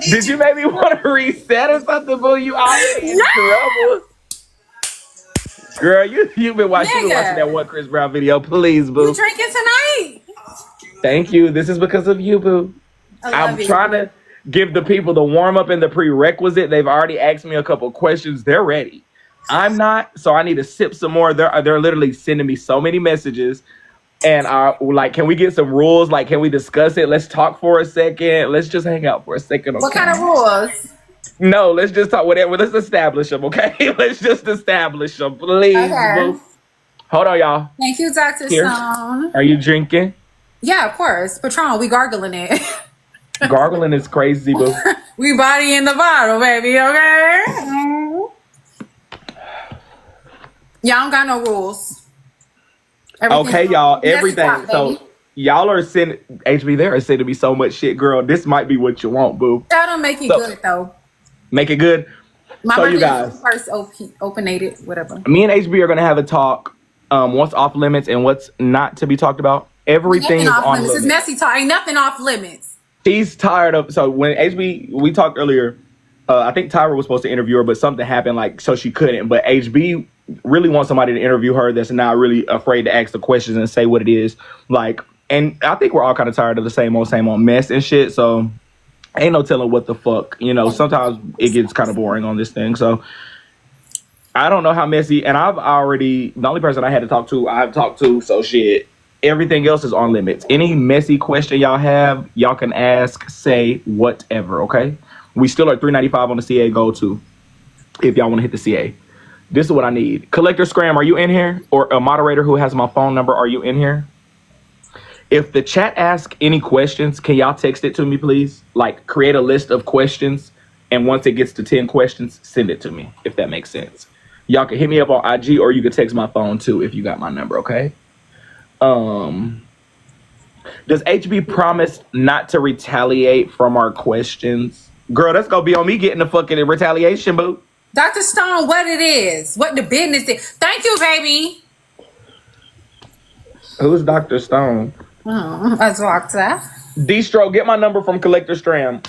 Did you maybe want to reset or something, boo? You already in trouble. Girl, you been watching that one Chris Brown video. Please, boo. You drinking tonight? Thank you. This is because of you, boo. I'm trying to give the people the warm-up and the prerequisite. They've already asked me a couple questions. They're ready. I'm not, so I need to sip some more. They're literally sending me so many messages. And like, can we get some rules? Like, can we discuss it? Let's talk for a second. Let's just hang out for a second. Okay? What kind of rules? No, let's just talk whatever. Let's establish them, okay? Let's just establish them, please. Okay. Hold on, y'all. Thank you, Dr. Stone. Are you drinking? Yeah, of course. Patron, we gargling it. Gargling is crazy, boo. We body in the bottle, baby, okay? Y'all don't got no rules. Okay, y'all. Everything. So y'all are sending HB. They are sending me so much shit, girl. This might be what you want, boo. That'll make it good, though. Make it good. My so you guys, first openated, whatever. Me and HB are gonna have a talk. What's off limits and what's not to be talked about. Everything is on limits. It's messy talk. Ain't nothing off limits. She's tired of. So when HB, we talked earlier. I think Tyra was supposed to interview her, but something happened, like, so she couldn't. But HB really wants somebody to interview her that's not really afraid to ask the questions and say what it is. Like, and I think we're all kind of tired of the same old mess and shit. So ain't no telling what the fuck. You know, sometimes it gets kind of boring on this thing. So I don't know how messy. And I've already, the only person I had to talk to, I've talked to. So shit, everything else is on limits. Any messy question y'all have, y'all can ask, say, whatever, okay? We still are $3.95 on the CA Go to, if y'all want to hit the CA. This is what I need. Collector Scram, are you in here? Or a moderator who has my phone number, are you in here? If the chat asks any questions, can y'all text it to me, please? Like, create a list of questions, and once it gets to 10 questions, send it to me, if that makes sense. Y'all can hit me up on IG, or you can text my phone, too, if you got my number, okay? Does HB promise not to retaliate from our questions? Girl, that's gonna be on me getting the fucking retaliation, boo. Dr. Stone, what it is, what the business is. Thank you, baby. Who's Dr. Stone? That's Doctor. Distro, get my number from Collector Stram.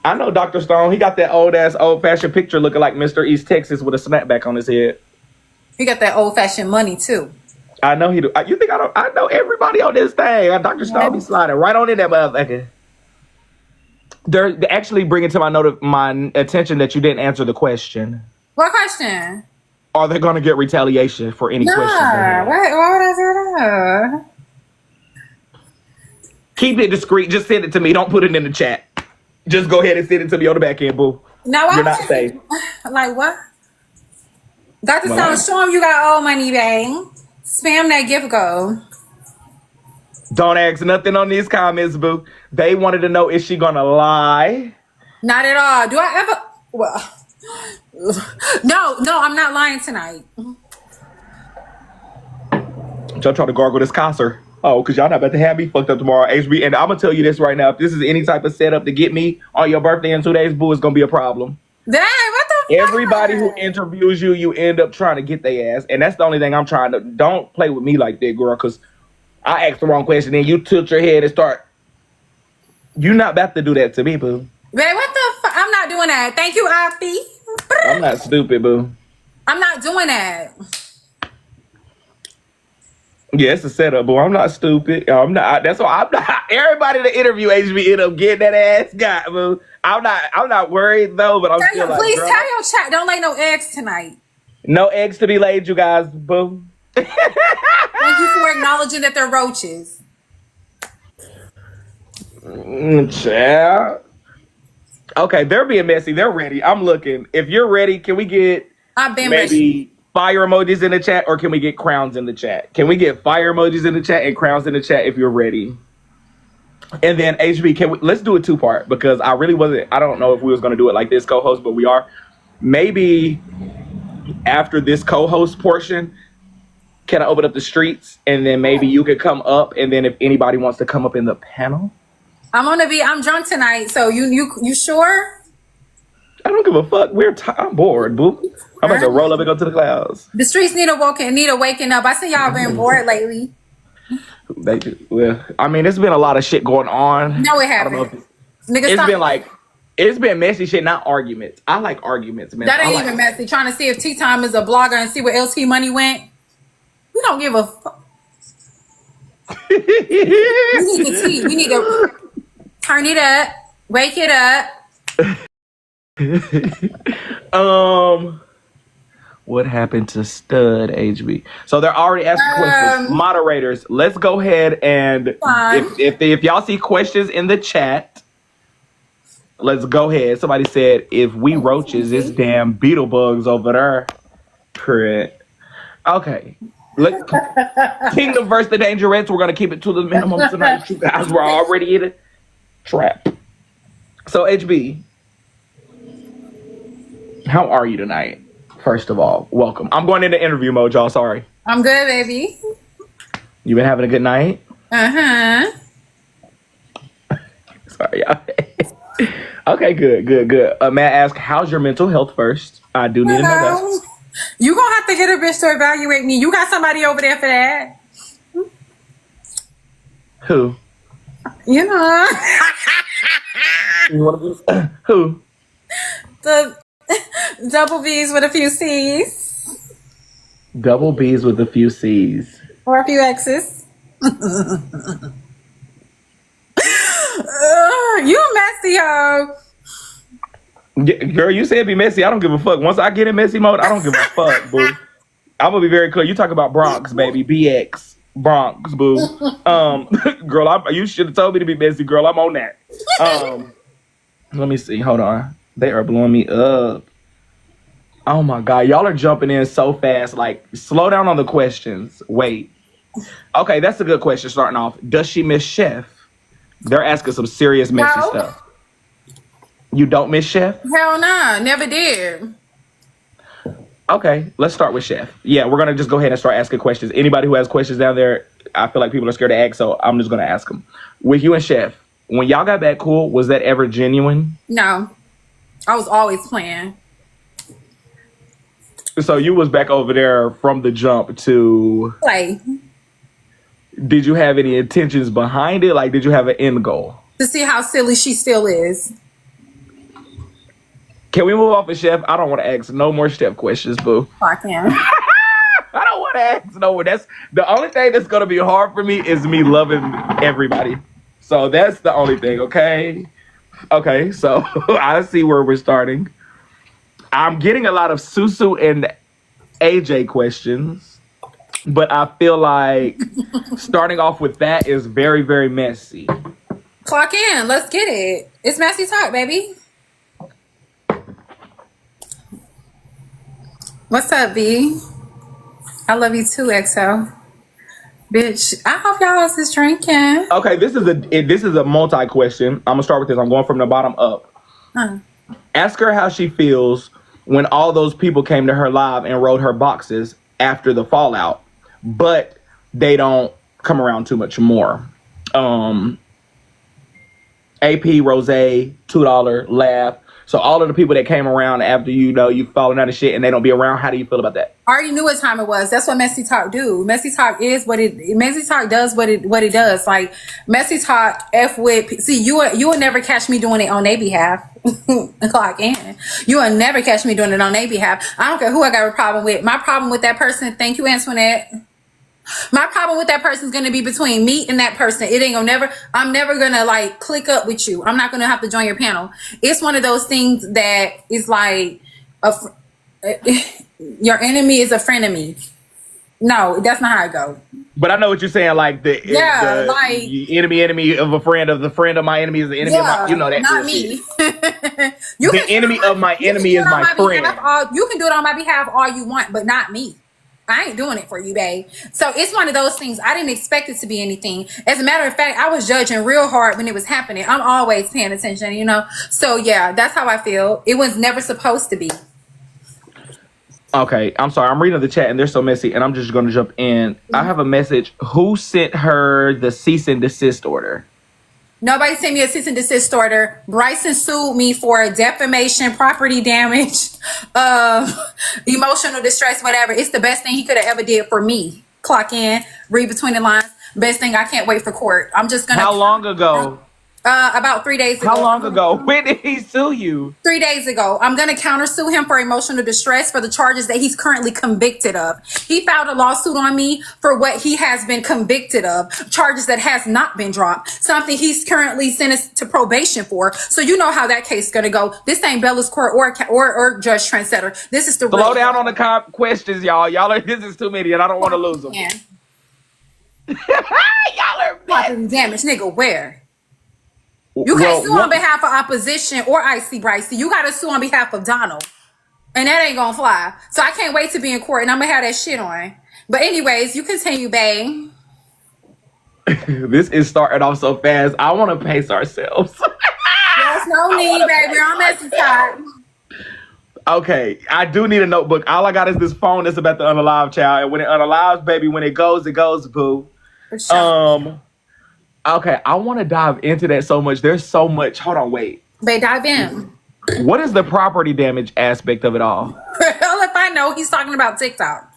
I know Dr. Stone. He got that old-fashioned picture looking like Mr. East Texas with a snapback on his head. He got that old-fashioned money, too. I know he do. You think I don't? I know everybody on this thing. Dr. Stone be sliding right on in that motherfucker. They're actually bringing to my attention that you didn't answer the question. What question? Are they going to get retaliation for any questions? Why would I do that? Keep it discreet. Just send it to me. Don't put it in the chat. Just go ahead and send it to me on the back end, boo. No, you're not safe. Like what? Dr. Stone, show him you got all money, babe. Spam that gift code. Don't ask nothing on these comments, boo. They wanted to know, is she gonna lie? Not at all. Do I ever? Well, no, I'm not lying tonight. Y'all trying to gargle this concert. Oh, because y'all not about to have me fucked up tomorrow, HB. And I'm gonna tell you this right now. If this is any type of setup to get me on your birthday in 2 days, boo, it's gonna be a problem. Dang, what the fuck? Everybody who interviews you, you end up trying to get their ass. And that's the only thing I'm trying to. Don't play with me like that, girl, because I asked the wrong question, and you tilt your head and start. You're not about to do that to me, boo. Babe, what the fuck? I'm not doing that. Thank you, Afi. I'm not stupid, boo. I'm not doing that. Yeah, it's a setup, boo. I'm not stupid. I'm not. That's why I'm not. Everybody that interview HB end up getting that ass got, boo. I'm not worried though, but I'm still like, please tell your chat. Don't lay no eggs tonight. No eggs to be laid, you guys, boo. Thank you for acknowledging that they're roaches. Child. Okay, they're being messy. They're ready. I'm looking. If you're ready, can we get maybe fire emojis in the chat, or can we get crowns in the chat? Can we get fire emojis in the chat and crowns in the chat if you're ready? And then HB, let's do a 2-part, because I really wasn't. I don't know if we was gonna do it like this, co-host, but we are. Maybe after this co-host portion, can I open up the streets, and then maybe you could come up, and then if anybody wants to come up in the panel. I'm drunk tonight, so you sure? I don't give a fuck. I'm bored, boo. I'm about to roll up and go to the clouds. The streets need a waking up. I see y'all been bored lately. They do. Well, I mean, it's been a lot of shit going on. No, it hasn't. It's been like It's been messy shit, not arguments. I like arguments, man. That ain't I even messy. Trying to see if Tea Time is a blogger and see where LT money went. We don't give a fuck. We need the tea. We need to turn it up, wake it like. What happened to Stud HB? So they're already asking questions. Moderators, let's go ahead and if y'all see questions in the chat, let's go ahead. Somebody said if we roaches, it's damn beetle bugs over there. Correct. Okay. Kingdom versus the Dangerettes. We're gonna keep it to the minimum tonight. You guys were already in a trap. So HB, how are you tonight? First of all, welcome. I'm going into interview mode, y'all. Sorry. I'm good, baby. You been having a good night? Uh-huh. Sorry, y'all. Okay, good. May I ask, how's your mental health first? I do need to know that. You gonna have to get a bitch to evaluate me. You got somebody over there for that? Who? You know. You want to who? The double B's with a few C's. Double B's with a few C's. Or a few X's. You messy, ho. Girl, you said be messy. I don't give a fuck. Once I get in messy mode, I don't give a fuck, boo. I'm gonna be very clear. You talk about Bronx, baby. BX. Bronx, boo. Girl, you should have told me to be messy, girl. I'm on that. Let me see. Hold on. They are blowing me up. Oh my God. Y'all are jumping in so fast. Like, slow down on the questions. Wait. Okay, that's a good question starting off. Does she miss Chef? They're asking some serious messy stuff. You don't miss Chef? Hell nah. Never did. Okay, let's start with Chef. Yeah, we're going to just go ahead and start asking questions. Anybody who has questions down there, I feel like people are scared to ask, so I'm just going to ask them. With you and Chef, when y'all got back cool, was that ever genuine? No. I was always playing. So you was back over there from the jump to... Play. Did you have any intentions behind it? Like, did you have an end goal? To see how silly she still is. Can we move off of Chef? I don't want to ask no more Chef questions, boo. I can. I don't want to ask no more. That's the only thing that's going to be hard for me is me loving everybody. So that's the only thing, okay? Okay, so I see where we're starting. I'm getting a lot of Susu and AJ questions, but I feel like starting off with that is very, very messy. Clock in. Let's get it. It's messy talk, baby. What's up, B? I love you too, XO. Bitch, I hope y'all else is drinking. Okay, this is a multi question. I'm gonna start with this. I'm going from the bottom up. Ask her how she feels when all those people came to her live and wrote her boxes after the fallout, but they don't come around too much more. AP, Rose, $2, Laugh. So all of the people that came around after you falling out of shit and they don't be around, how do you feel about that? I already knew what time it was. That's what messy talk do. Messy talk is messy talk does what it does. Like messy talk F with you will never catch me doing it on their behalf. Clock in. You will never catch me doing it on their behalf. I don't care who I got a problem with. My problem with that person, thank you, Antoinette. My problem with that person is going to be between me and that person. It ain't I'm never going to like click up with you. I'm not going to have to join your panel. It's one of those things that is like your enemy is a friend of me. No, that's not how it goes. But I know what you're saying. Like the enemy of a friend of the friend of my enemy is the enemy of my, that. Not me. The enemy of my enemy is my friend. You can do it on my behalf all you want, but not me. I ain't doing it for you, babe. So it's one of those things. I didn't expect it to be anything. As a matter of fact, I was judging real hard when it was happening. I'm always paying attention, So yeah, that's how I feel. It was never supposed to be. Okay, I'm sorry. I'm reading the chat and they're so messy, and I'm just going to jump in. I have a message. Who sent her the cease and desist order? Nobody sent me a cease and desist order. Bryson sued me for defamation, property damage, emotional distress, whatever. It's the best thing he could have ever did for me. Clock in, read between the lines. Best thing. I can't wait for court. I'm just gonna. How long ago? About 3 days ago. How long ago? When did he sue you? 3 days ago. I'm going to countersue him for emotional distress for the charges that he's currently convicted of. He filed a lawsuit on me for what he has been convicted of, charges that has not been dropped, something he's currently sentenced to probation for. So you know how that case is going to go. This ain't Bella's court or Judge Trendsetter. This is the Slow down on the questions, y'all. This is too many, and I don't want to lose them. Y'all are property damage, nigga. Where? You can't sue on behalf of opposition or Icy Bryce. You got to sue on behalf of Donald. And that ain't going to fly. So I can't wait to be in court and I'm going to have that shit on. But anyways, you continue, babe. This is starting off so fast. I want to pace ourselves. There's no need, baby. We're on messy side. Okay, I do need a notebook. All I got is this phone that's about to unalive, child. And when it unalives, baby, when it goes, boo. For sure. Okay, I want to dive into that so much. There's so much. Hold on, wait. Babe, dive in. What is the property damage aspect of it all? Well, if I know, he's talking about TikTok.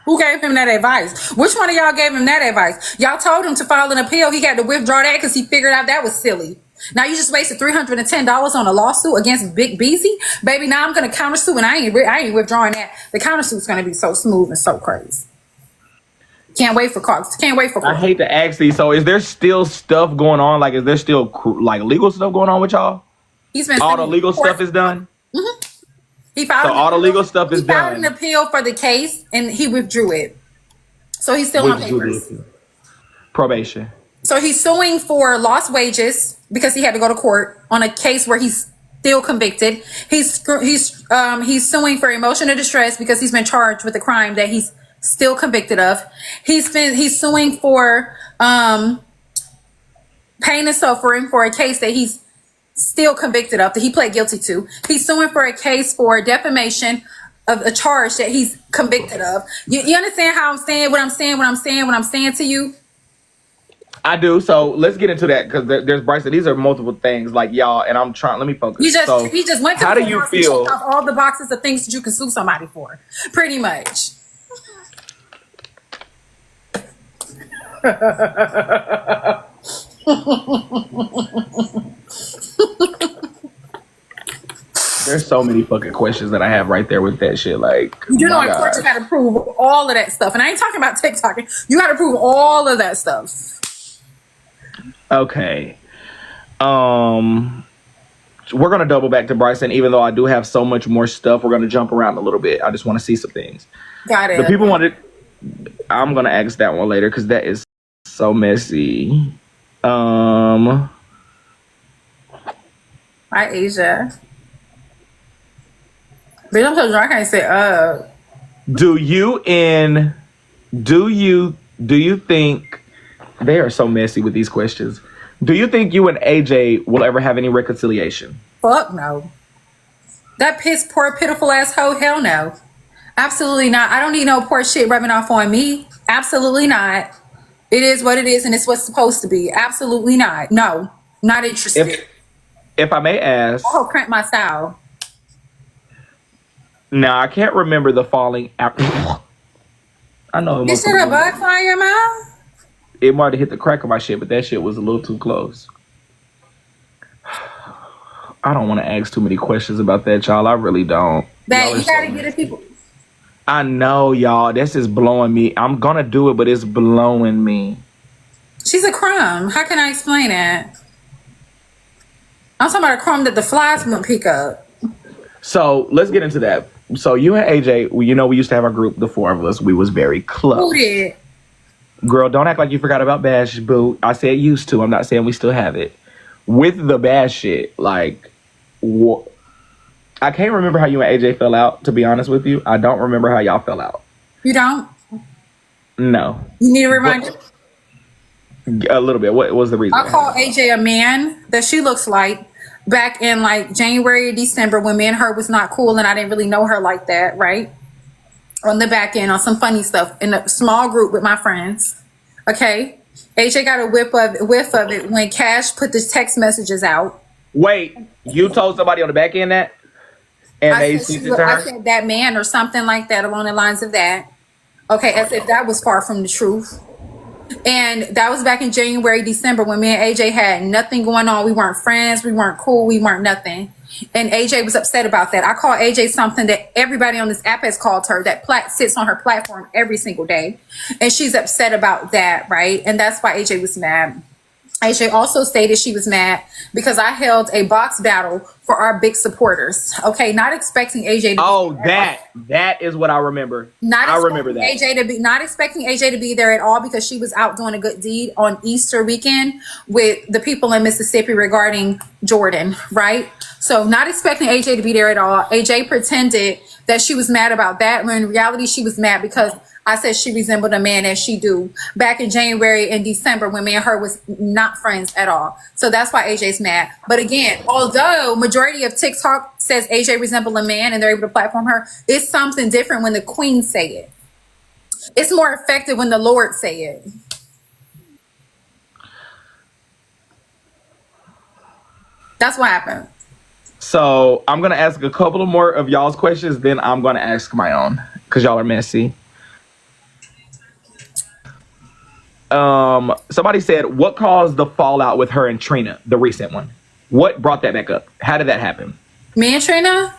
Who gave him that advice? Which one of y'all gave him that advice? Y'all told him to file an appeal. He had to withdraw that because he figured out that was silly. Now you just wasted $310 on a lawsuit against Big Beezy? Baby, now I'm going to countersue and I ain't withdrawing that. The countersuit's going to be so smooth and so crazy. Can't wait for Cox. Can't wait for Cox. I hate to ask these. So is there still stuff going on? Like, is there still like legal stuff going on with y'all? He's been all the legal stuff is done? Mm-hmm. He filed all the legal stuff is done. He filed an appeal for the case and he withdrew it. So he's still on papers. Probation. So he's suing for lost wages because he had to go to court on a case where he's still convicted. He's suing for emotional distress because he's been charged with a crime that he's still convicted of. He's suing for pain and suffering for a case that he's still convicted of, that he pled guilty to. He's suing for a case for defamation of a charge that he's convicted of. You understand how I'm saying what I'm saying to you? I do. So let's get into that because there's Bryson. These are multiple things, like y'all, and I'm trying. Let me focus. He just went to how do you feel? Off all the boxes of things that you can sue somebody for, pretty much. There's so many fucking questions that I have right there with that shit. Like, you know, of course, you got to prove all of that stuff, and I ain't talking about TikTok. You got to prove all of that stuff. Okay. We're gonna double back to Bryson, even though I do have so much more stuff. We're gonna jump around a little bit. I just want to see some things. Got it. The people wanted. I'm gonna ask that one later because that is so messy. Hi, Asia. Bitch, I'm so drunk I can't say Do you think they are so messy with these questions? Do you think you and AJ will ever have any reconciliation? Fuck no. That piss poor pitiful asshole, hell no. Absolutely not. I don't need no poor shit rubbing off on me. Absolutely not. It is what it is and it's what's supposed to be. Absolutely not. No. Not interested. If I may ask. Oh, cramp my style. Now I can't remember the falling out. I know. Is it a bug fly in your mouth? It might have hit the crack of my shit, but that shit was a little too close. I don't want to ask too many questions about that, y'all. I really don't. That you gotta get it, people. I know, y'all. This is blowing me. I'm gonna do it, but it's blowing me. She's a crumb. How can I explain it? I'm talking about a crumb that the flies won't pick up. So let's get into that. So you and AJ, we used to have our group, the four of us. We was very close. Who did? Girl, don't act like you forgot about Bash, boo. I said used to. I'm not saying we still have it. With the Bash shit, like, I can't remember how you and AJ fell out, to be honest with you. I don't remember how y'all fell out. You don't? No. You need a reminder? A little bit. What was the reason? I called AJ a man that she looks like back in like January, December when me and her was not cool and I didn't really know her like that, right? On the back end on some funny stuff in a small group with my friends. Okay. AJ got a whiff of it when Cash put the text messages out. Wait, you told somebody on the back end that? And they sent it to her? I said that man or something like that along the lines of that. Okay, as if that was far from the truth. And that was back in January, December when me and AJ had nothing going on. We weren't friends. We weren't cool. We weren't nothing. And AJ was upset about that. I called AJ something that everybody on this app has called her, that sits on her platform every single day. And she's upset about that, right? And that's why AJ was mad. AJ also stated she was mad because I held a box battle for our big supporters. Okay, not expecting AJ to that is what I remember. I remember that. Not expecting AJ to be there at all because she was out doing a good deed on Easter weekend with the people in Mississippi regarding Jordan, right? So not expecting AJ to be there at all. AJ pretended that she was mad about that when in reality she was mad because I said she resembled a man as she do back in January and December when me and her was not friends at all. So that's why AJ's mad. But again, although majority of TikTok says AJ resembled a man and they're able to platform her, it's something different when the queen say it. It's more effective when the Lord say it. That's what happened. So I'm going to ask a couple of more of y'all's questions, then I'm going to ask my own because y'all are messy. Somebody said, what caused the fallout with her and Trina, the recent one? What brought that back up? How did that happen? Me and Trina?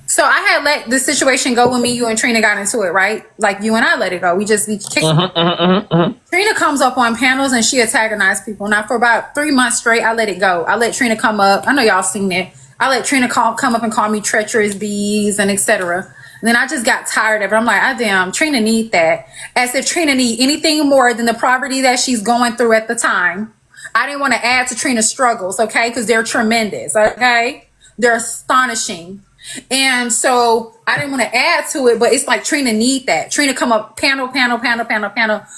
So I had let the situation go when me, you, and Trina got into it, right? Like you and I let it go. We kicked Trina comes up on panels and she antagonized people. Now for about 3 months straight, I let it go. I let Trina come up. I know y'all seen it. I let Trina come up and call me treacherous bees and etc. And then I just got tired of it. I'm like, damn, Trina need that. As if Trina need anything more than the poverty that she's going through at the time. I didn't want to add to Trina's struggles, okay? Because they're tremendous, okay? They're astonishing. And so I didn't want to add to it, but it's like Trina need that. Trina come up panel,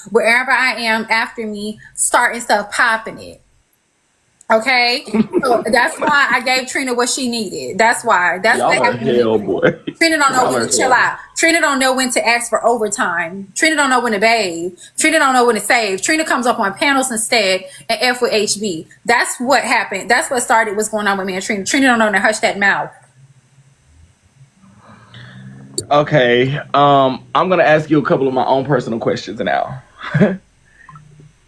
wherever I am after me, starting stuff, popping it. Okay, so that's why I gave Trina what she needed. That's why. That's y'all are hell, boy. Trina don't know when to chill out. Trina don't know when to ask for overtime. Trina don't know when to bathe. Trina don't know when to save. Trina comes up on panels instead and F with HB. That's what happened. That's what started what's going on with me and Trina. Trina don't know when to hush that mouth. Okay, I'm gonna ask you a couple of my own personal questions now. And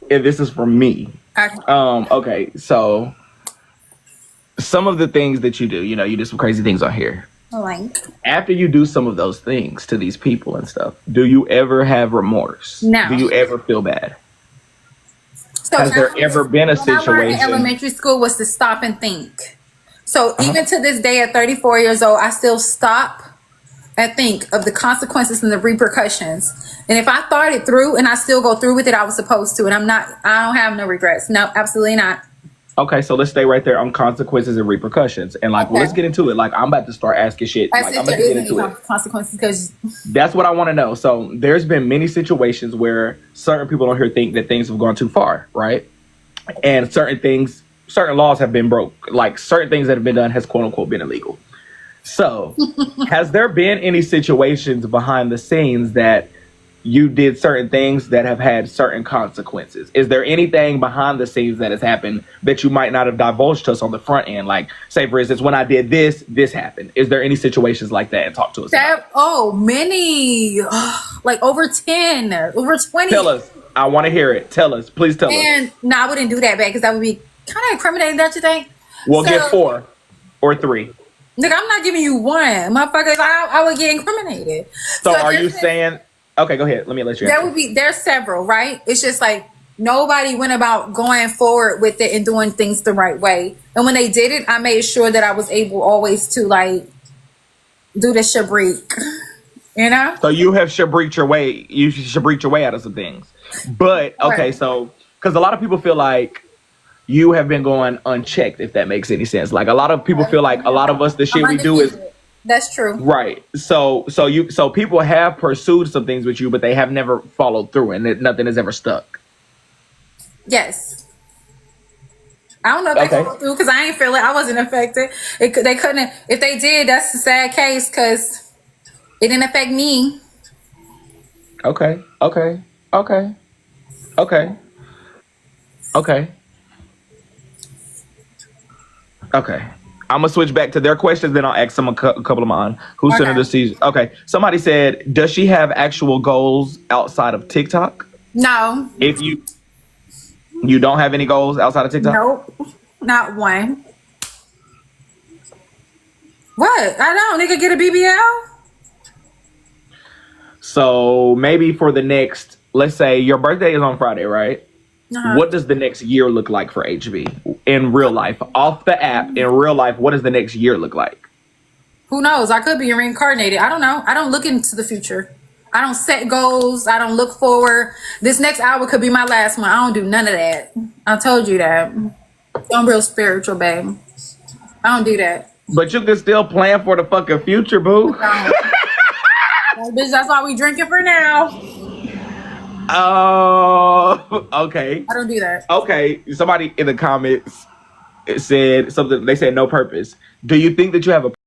this is for me. Okay, so some of the things that you do, you know, you do some crazy things on here. Like, after you do some of those things to these people and stuff, do you ever have remorse? No. Do you ever feel bad? So has there ever been a situation? What I learned in elementary school was to stop and think. So even to this day at 34 years old, I still stop and think of the consequences and the repercussions. And if I thought it through and I still go through with it, I was supposed to. And I don't have no regrets. No, absolutely not. Okay, so let's stay right there on consequences and repercussions. And like, let's get into it. Like, I'm about to start asking shit. Like, I'm about to get into it. Consequences, because that's what I want to know. So there's been many situations where certain people on here think that things have gone too far, right? And certain laws have been broke. Like certain things that have been done has quote unquote been illegal. So has there been any situations behind the scenes that you did certain things that have had certain consequences? Is there anything behind the scenes that has happened that you might not have divulged to us on the front end? Like, say, for instance, when I did this happened. Is there any situations like that? And talk to us about it. Many. Like over 10, over 20. Tell us. I want to hear it. Tell us. Please tell us. And no, I wouldn't do that bad because that would be kind of incriminating, don't you think? We'll get 4 or 3. Nigga, I'm not giving you one. Motherfuckers, I would get incriminated. So are you saying... Okay, go ahead. Let me let you answer. There's several, right? It's just like nobody went about going forward with it and doing things the right way. And when they did it, I made sure that I was able always to like do the shabrik. You know? So you have shabriked your way. You shabriked your way out of some things. But okay, so because a lot of people feel like you have been going unchecked, if that makes any sense. Like a lot of people feel like a lot of us, the shit we do is... That's true. Right. So people have pursued some things with you, but they have never followed through and nothing has ever stuck. Yes. I don't know if they followed through because I ain't feel it. I wasn't affected. They couldn't. If they did, that's a sad case because it didn't affect me. Okay. I'm gonna switch back to their questions, then I'll ask them a couple of mine. Who sent her the season? Okay, somebody said, does she have actual goals outside of TikTok? No, If you don't have any goals outside of TikTok? nope, not one. What? I don't. Nigga, get a BBL. So maybe for the next, let's say your birthday is on Friday, right? Uh-huh. What does the next year look like for HB in real life? Off the app, in real life, what does the next year look like? Who knows? I could be reincarnated. I don't know. I don't look into the future. I don't set goals. I don't look forward. This next hour could be my last one. I don't do none of that. I told you that. I'm real spiritual, babe. I don't do that. But you can still plan for the fucking future, boo. Bitch, that's all we drinking for now. Oh, okay. I don't do that. Okay. Somebody in the comments said something. They said no purpose. Do you think that you have a